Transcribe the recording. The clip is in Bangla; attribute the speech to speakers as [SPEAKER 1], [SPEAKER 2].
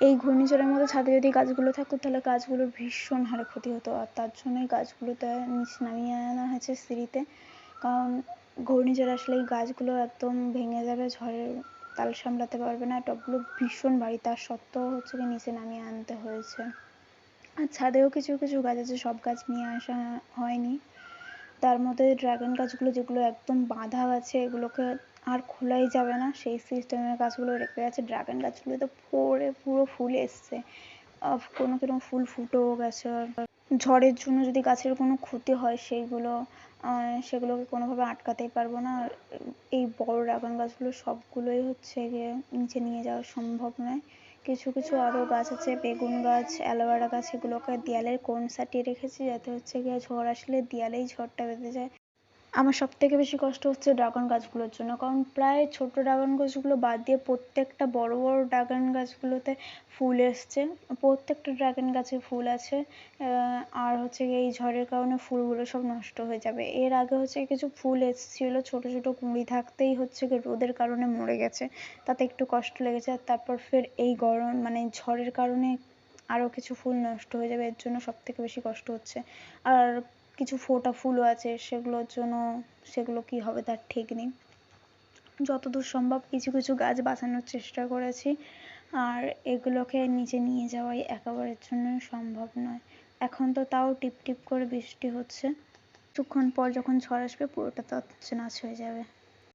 [SPEAKER 1] এই ঘূর্ণিঝড়ের মধ্যে ছাদে যদি গাছগুলো থাকতো তাহলে গাছগুলোর ভীষণ হারে ক্ষতি হতো, আর তার জন্যই গাছগুলোতে নিচে নামিয়ে আনা হয়েছে সিঁড়িতে। কারণ ঘূর্ণিঝড় আসলে এই গাছগুলো একদম ভেঙে যাবে, ঝড়ের তাল সামলাতে পারবে না, টবগুলো ভীষণ ভারী, তার সত্ত্বেও হচ্ছে কি নিচে নামিয়ে আনতে হয়েছে। আর ছাদেও কিছু কিছু গাছ আছে, সব গাছ নিয়ে আসা হয়নি। তার মধ্যে ড্রাগন গাছগুলো যেগুলো একদম বাঁধা আছে, এগুলোকে আর খোলাই যাবে না সেই সিস্টেমের গাছগুলো রেখে গেছে। ড্রাগন গাছগুলো তো ভরে পুরো ফুল এসছে, কোনো কোনো ফুল ফুটেও গেছে। ঝড়ের জন্য যদি গাছের কোনো ক্ষতি হয় সেগুলোকে কোনোভাবে আটকাতেই পারবো না। আর এই বড় ড্রাগন গাছগুলো সবগুলোই হচ্ছে গিয়ে নিচে নিয়ে যাওয়া সম্ভব নয়। কিছু কিছু আরও গাছ আছে, বেগুন গাছ, অ্যালোভেরা গাছ, এগুলোকে দেয়ালের কোণ সাটিয়ে রেখেছি যাতে হচ্ছে গিয়ে ঝড় আসলে দেয়ালেই ঝড়টা বেঁধে যায়। আমার সব থেকে বেশি কষ্ট হচ্ছে ড্রাগন গাছগুলোর জন্য, কারণ প্রায় ছোট ড্রাগন গাছগুলো বাদ দিয়ে প্রত্যেকটা বড় বড় ড্রাগন গাছগুলোতে ফুল এসছে, প্রত্যেকটা ড্রাগন গাছে ফুল আছে। আর হচ্ছে এই ঝড়ের কারণে ফুলগুলো সব নষ্ট হয়ে যাবে। এর আগে হচ্ছে কিছু ফুল এসেছিল ছোট ছোট কুঁড়ি থাকতেই হচ্ছে রোদের কারণে মরে গেছে, তাতে একটু কষ্ট লেগেছে। আর তারপর ফের এই গরম মানে ঝড়ের কারণে আরও কিছু ফুল নষ্ট হয়ে যাবে, এর জন্য সব থেকে বেশি কষ্ট হচ্ছে। আর কিছু ফোটা ফুলও আছে, সেগুলো কি হবে তার ঠিক নেই। যতদূর সম্ভব কিছু কিছু গাছ বাঁচানোর চেষ্টা করেছি, আর এগুলোকে নিচে নিয়ে যাওয়াই একেবারের জন্য সম্ভব নয়। এখন তো তাও টিপ টিপ করে বৃষ্টি হচ্ছে, কিছুক্ষণ পর যখন ঝড় আসবে পুরোটা তছনছ হয়ে যাবে।